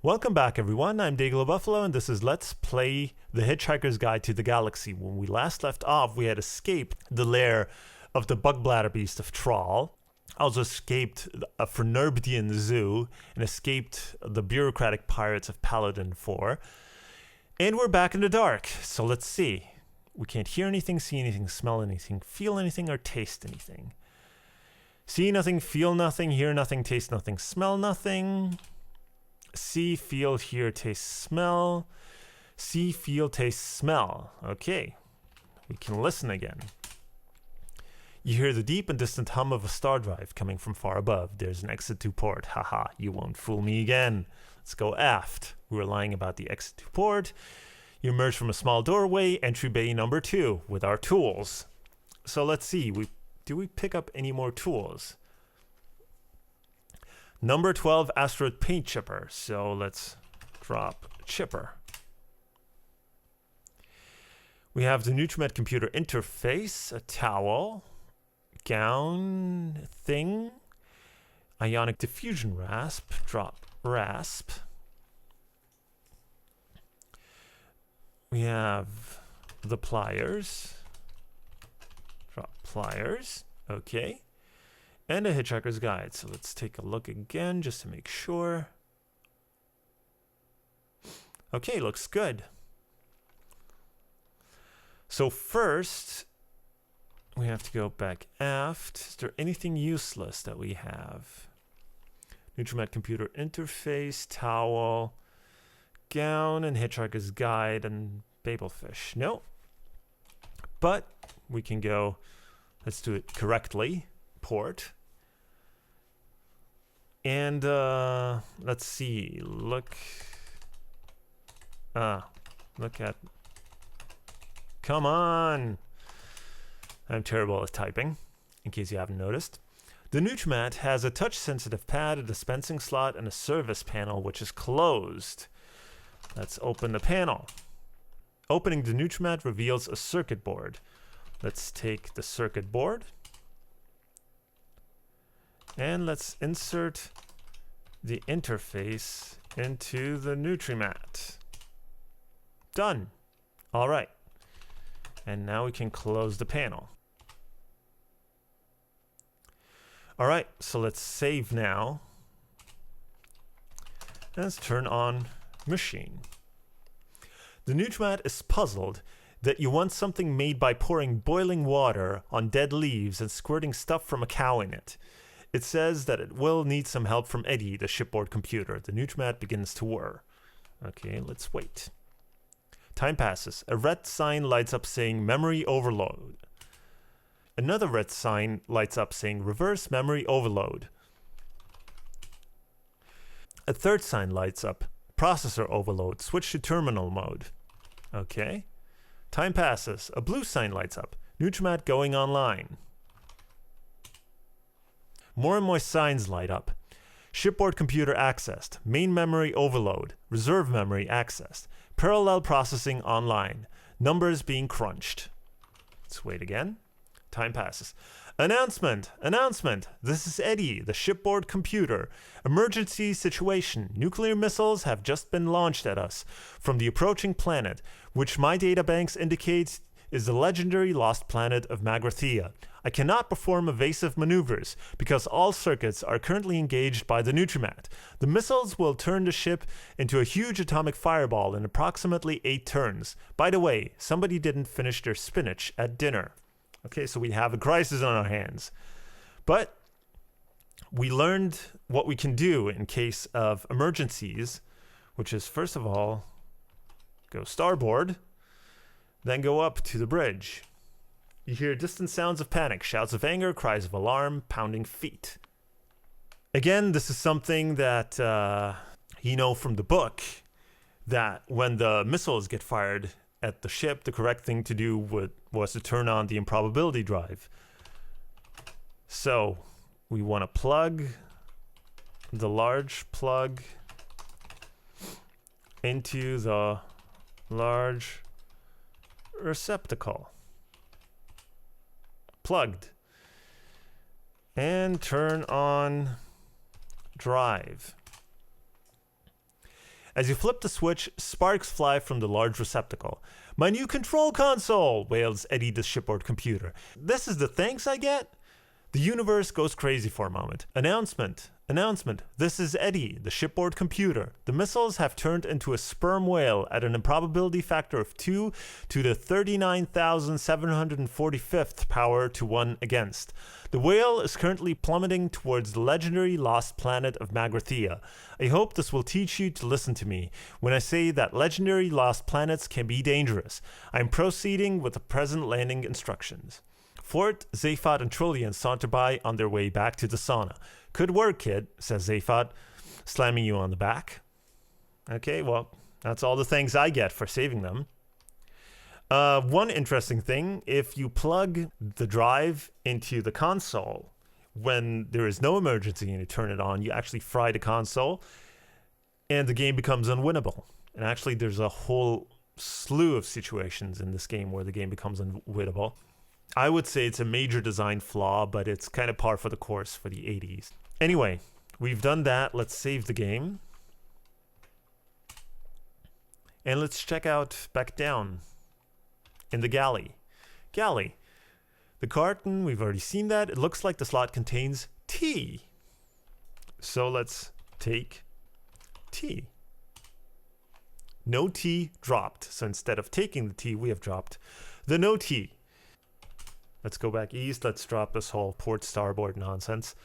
Welcome back, everyone. I'm Day-Glo Buffalo, and this is Let's Play The Hitchhiker's Guide to the Galaxy. When we last left off, we had escaped the lair of the bug bladder beast of Trawl, also escaped a Vl'Hurg zoo, and escaped the bureaucratic pirates of Paladin 4. And we're back in the dark, so let's see. We can't hear anything, see anything, smell anything, feel anything, or taste anything. See nothing, feel nothing, hear nothing, taste nothing, smell nothing. See, feel, hear, taste, smell. See, feel, taste, smell. Okay, we can listen again. You hear the deep and distant hum of a star drive coming from far above. There's an exit to port. Haha, you won't fool me again. Let's go aft. We were lying about the exit to port. You emerge from a small doorway, entry bay number 2, with our tools. So let's see, do we pick up any more tools? Number 12, asteroid paint chipper. So let's drop chipper. We have the Nutrimed computer interface, a towel, gown thing, ionic diffusion rasp, drop rasp. We have the pliers, drop pliers, okay. And a Hitchhiker's Guide. So let's take a look again just to make sure. Okay, looks good. So first, we have to go back aft. Is there anything useless that we have? Nutrimed computer interface, towel, gown, and Hitchhiker's Guide, and Babelfish. No. But we can go, let's do it correctly. Port. And let's see, look at, come on. I'm terrible at typing, in case you haven't noticed. The Nutrimed has a touch-sensitive pad, a dispensing slot, and a service panel, which is closed. Let's open the panel. Opening the Nutrimed reveals a circuit board. Let's take the circuit board. And let's insert the interface into the Nutrimed. Done. All right. And now we can close the panel. All right, so let's save now. Let's turn on machine. The Nutrimed is puzzled that you want something made by pouring boiling water on dead leaves and squirting stuff from a cow in it. It says that it will need some help from Eddie, the shipboard computer. The Nutrimed begins to whir. Okay, let's wait. Time passes. A red sign lights up saying memory overload. Another red sign lights up saying reverse memory overload. A third sign lights up processor overload. Switch to terminal mode. Okay. Time passes. A blue sign lights up. Nutrimed going online. More and more signs light up. Shipboard computer accessed. Main memory overload. Reserve memory accessed. Parallel processing online. Numbers being crunched. Let's wait again. Time passes. Announcement! Announcement! This is Eddie, the shipboard computer. Emergency situation. Nuclear missiles have just been launched at us from the approaching planet, which my databanks indicates is the legendary lost planet of Magrathea. I cannot perform evasive maneuvers because all circuits are currently engaged by the Nutrimed. The missiles will turn the ship into a huge atomic fireball in approximately 8 turns. By the way, somebody didn't finish their spinach at dinner. Okay, so we have a crisis on our hands. But we learned what we can do in case of emergencies, which is, first of all, go starboard, then go up to the bridge. You hear distant sounds of panic, shouts of anger, cries of alarm, pounding feet. Again, this is something that you know from the book, that when the missiles get fired at the ship, the correct thing to do was to turn on the improbability drive. So we want to plug the large plug into the large receptacle. Plugged. And turn on drive. As you flip the switch, sparks fly from the large receptacle. "My new control console!" wails Eddie the shipboard computer. "This is the thanks I get?" The universe goes crazy for a moment. Announcement. Announcement. This is Eddie, the shipboard computer. The missiles have turned into a sperm whale at an improbability factor of 2 to the 39,745th power to 1 against. The whale is currently plummeting towards the legendary lost planet of Magrathea. I hope this will teach you to listen to me when I say that legendary lost planets can be dangerous. I'm proceeding with the present landing instructions. Fort, Zaphod, and Trillian saunter by on their way back to the sauna. "Good work, kid," says Zaphod, slamming you on the back. Okay, well, that's all the thanks I get for saving them. One interesting thing, if you plug the drive into the console when there is no emergency and you turn it on, you actually fry the console and the game becomes unwinnable. And actually, there's a whole slew of situations in this game where the game becomes unwinnable. I would say it's a major design flaw, but it's kind of par for the course for the 80s. Anyway, we've done that. Let's save the game. And let's check out back down in the galley. Galley. The carton, we've already seen that. It looks like the slot contains tea. So let's take tea. No tea dropped. So instead of taking the tea, we have dropped the no tea. Let's go back east. Let's drop this whole port starboard nonsense.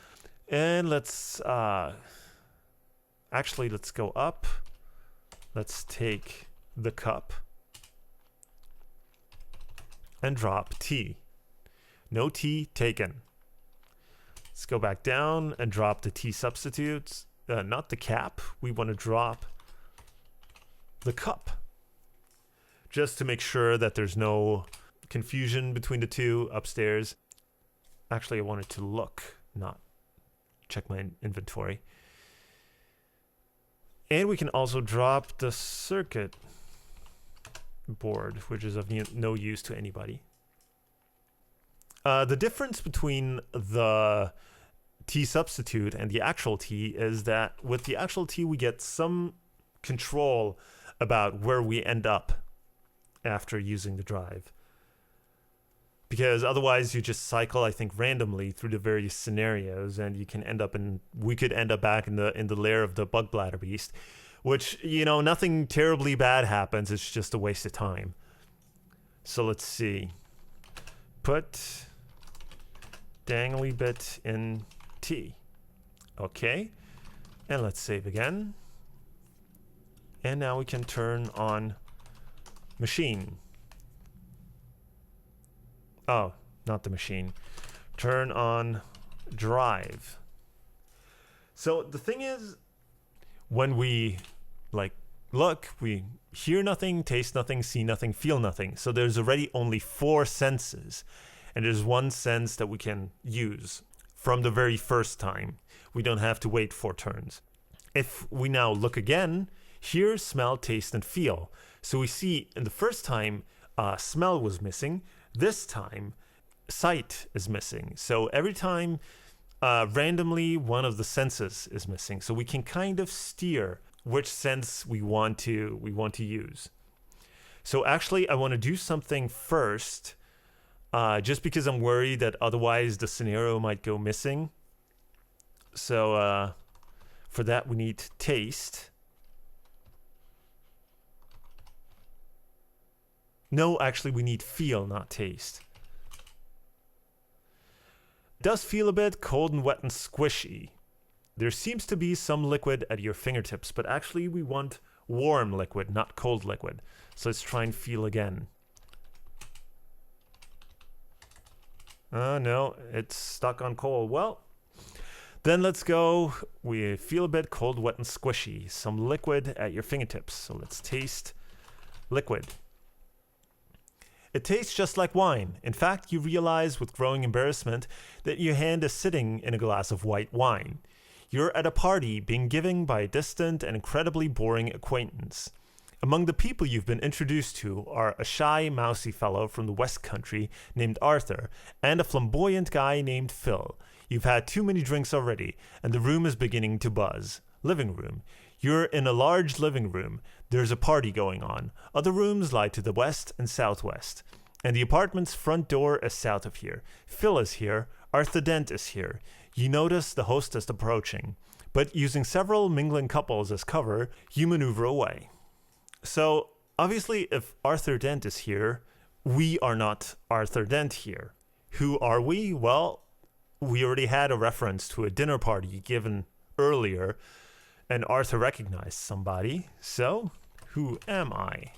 And let's actually let's go up. Let's take the cup and drop tea. No tea taken. Let's go back down and drop the tea substitutes. Not the cap. We want to drop the cup. Just to make sure that there's no confusion between the two upstairs. Actually, I wanted to look, not check my inventory. And we can also drop the circuit board, which is of no use to anybody. The difference between the tea substitute and the actual tea is that with the actual tea, we get some control about where we end up after using the drive. Because otherwise you just cycle, I think, randomly through the various scenarios, and you can end up we could end up back in the lair of the bug bladder beast, which, you know, nothing terribly bad happens. It's just a waste of time. So let's see. Put dangly bit in T. Okay. And let's save again. And now we can turn on machine. Oh, not the machine. Turn on drive. So the thing is, when we look, we hear nothing, taste nothing, see nothing, feel nothing. So there's already only 4 senses. And there's one sense that we can use from the very first time. We don't have to wait 4 turns. If we now look again, hear, smell, taste, and feel. So we see in the first time, smell was missing. This time, sight is missing. So every time, randomly, one of the senses is missing. So we can kind of steer which sense we want to use. So actually, I want to do something first, just because I'm worried that otherwise the scenario might go missing. So for that, we need taste. No, actually, we need feel, not taste. It does feel a bit cold and wet and squishy. There seems to be some liquid at your fingertips, but actually we want warm liquid, not cold liquid. So let's try and feel again. No, it's stuck on cold. Well, then let's go. We feel a bit cold, wet, and squishy. Some liquid at your fingertips. So let's taste liquid. It tastes just like wine. In fact, you realize with growing embarrassment that your hand is sitting in a glass of white wine. You're at a party being given by a distant and incredibly boring acquaintance. Among the people you've been introduced to are a shy, mousy fellow from the West Country named Arthur and a flamboyant guy named Phil. You've had too many drinks already, and the room is beginning to buzz. Living room. You're in a large living room. There's a party going on. Other rooms lie to the west and southwest. And the apartment's front door is south of here. Phil is here. Arthur Dent is here. You notice the hostess approaching. But using several mingling couples as cover, you maneuver away. So, obviously, if Arthur Dent is here, we are not Arthur Dent here. Who are we? Well, we already had a reference to a dinner party given earlier, and Arthur recognized somebody. So, who am I?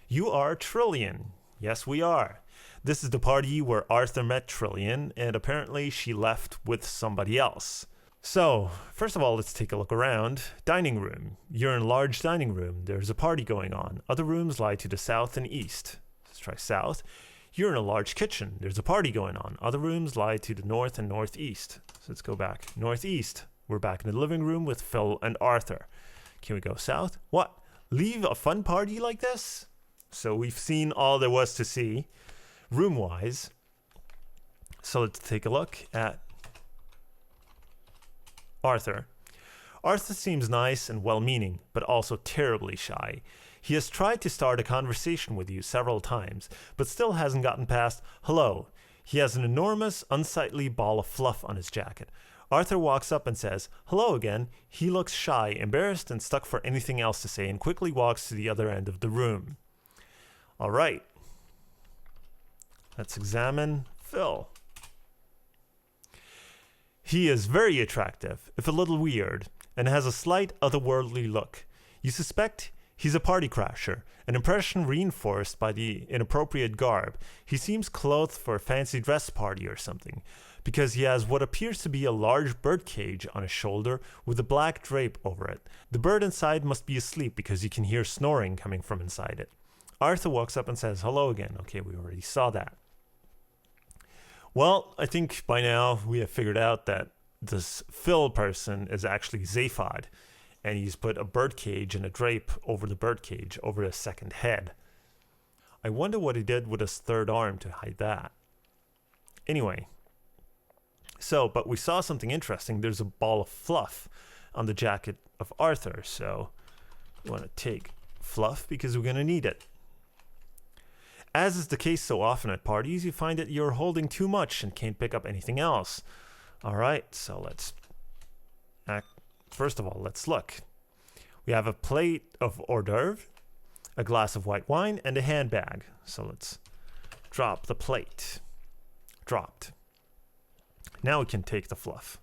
You are Trillian. Yes, we are. This is the party where Arthur met Trillian, and apparently she left with somebody else. So, first of all, let's take a look around. Dining room. You're in a large dining room. There's a party going on. Other rooms lie to the south and east. Let's try south. You're in a large kitchen. There's a party going on. Other rooms lie to the north and northeast. So let's go back. Northeast. We're back in the living room with Phil and Arthur. Can we go south? What? Leave a fun party like this? So we've seen all there was to see, room-wise. So let's take a look at Arthur. Arthur seems nice and well-meaning, but also terribly shy. He has tried to start a conversation with you several times, but still hasn't gotten past hello. He has an enormous, unsightly ball of fluff on his jacket. Arthur walks up and says, hello again. He looks shy, embarrassed, and stuck for anything else to say, and quickly walks to the other end of the room. All right. Let's examine Phil. He is very attractive, if a little weird, and has a slight otherworldly look. You suspect he's a party crasher, an impression reinforced by the inappropriate garb. He seems clothed for a fancy dress party or something, because he has what appears to be a large bird cage on his shoulder with a black drape over it. The bird inside must be asleep because you can hear snoring coming from inside it. Arthur walks up and says hello again. Okay, we already saw that. Well, I think by now we have figured out that this Phil person is actually Zaphod, and he's put a bird cage and a drape over the bird cage over his second head. I wonder what he did with his third arm to hide that. Anyway, but we saw something interesting. There's a ball of fluff on the jacket of Arthur, so we want to take fluff because we're going to need it. As is the case so often at parties, you find that you're holding too much and can't pick up anything else. All right, so first of all, let's look. We have a plate of hors d'oeuvre, a glass of white wine, and a handbag. So let's drop the plate. Dropped. Now we can take the fluff.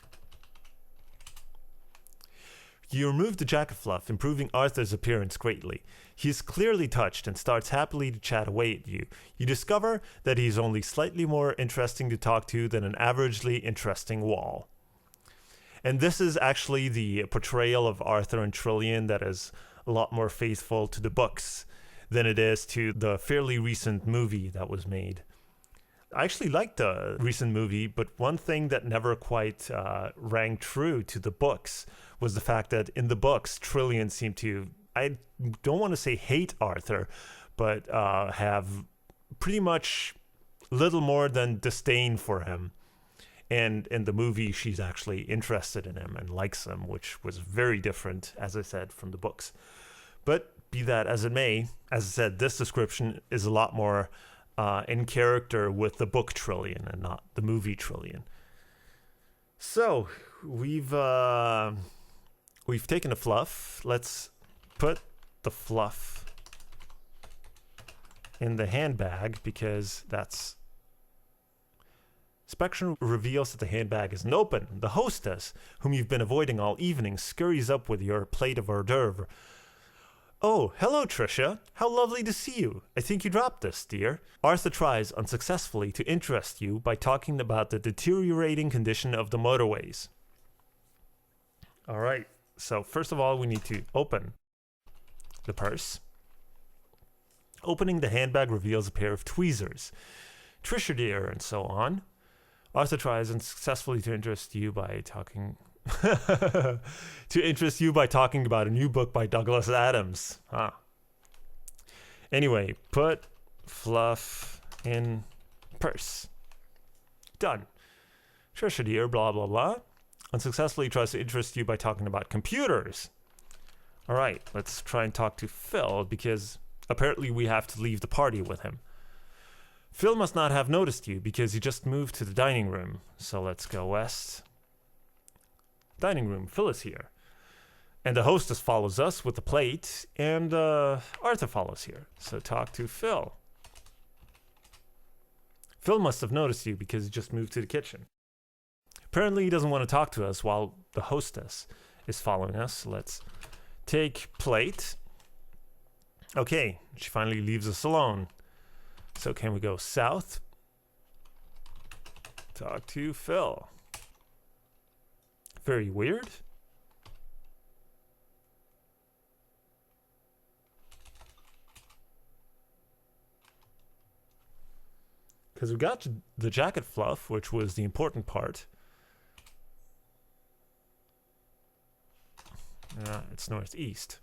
You remove the jacket fluff, improving Arthur's appearance greatly. He is clearly touched and starts happily to chat away at you. You discover that he is only slightly more interesting to talk to than an averagely interesting wall. And this is actually the portrayal of Arthur and Trillian that is a lot more faithful to the books than it is to the fairly recent movie that was made. I actually liked the recent movie, but one thing that never quite rang true to the books was the fact that in the books, Trillian seemed to, I don't want to say hate Arthur, but have pretty much little more than disdain for him. And in the movie, she's actually interested in him and likes him, which was very different, as I said, from the books. But be that as it may, as I said, this description is a lot more in character with the book Trillian and not the movie Trillian. So we've taken the fluff. Let's put the fluff in the handbag because that's... Spectrum reveals that the handbag isn't open. The hostess, whom you've been avoiding all evening, scurries up with your plate of hors d'oeuvre. Oh, hello, Tricia. How lovely to see you. I think you dropped this, dear. Arthur tries unsuccessfully to interest you by talking about the deteriorating condition of the motorways. All right. So first of all, we need to open the purse. Opening the handbag reveals a pair of tweezers. Tricia, dear, and so on. Arthur tries unsuccessfully to interest you by talking about a new book by Douglas Adams. Anyway, put fluff in purse. Done. Tricia, dear, blah, blah, blah. Unsuccessfully tries to interest you by talking about computers. Alright, let's try and talk to Phil, because apparently we have to leave the party with him. Phil must not have noticed you, because he just moved to the dining room. So let's go west. Dining room, Phil is here. And the hostess follows us with the plate, and Arthur follows here. So talk to Phil. Phil must have noticed you because he just moved to the kitchen. Apparently he doesn't want to talk to us while the hostess is following us. So let's take plate. Okay, she finally leaves us alone. So can we go south? Talk to Phil. Very weird. Because we got the jacket fluff, which was the important part. It's northeast.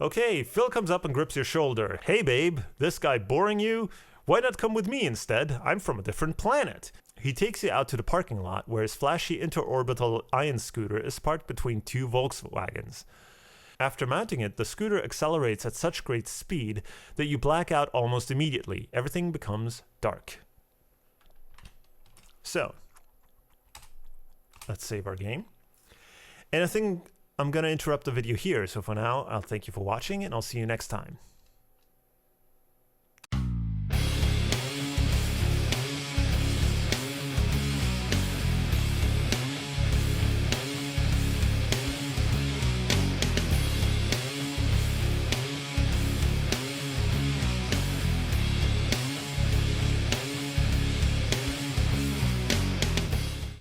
Okay, Phil comes up and grips your shoulder. Hey babe, this guy boring you? Why not come with me instead? I'm from a different planet. He takes you out to the parking lot where his flashy interorbital iron scooter is parked between two Volkswagens. After mounting it, the scooter accelerates at such great speed that you black out almost immediately. Everything becomes dark. So, let's save our game. And I think I'm going to interrupt the video here. So for now, I'll thank you for watching and I'll see you next time.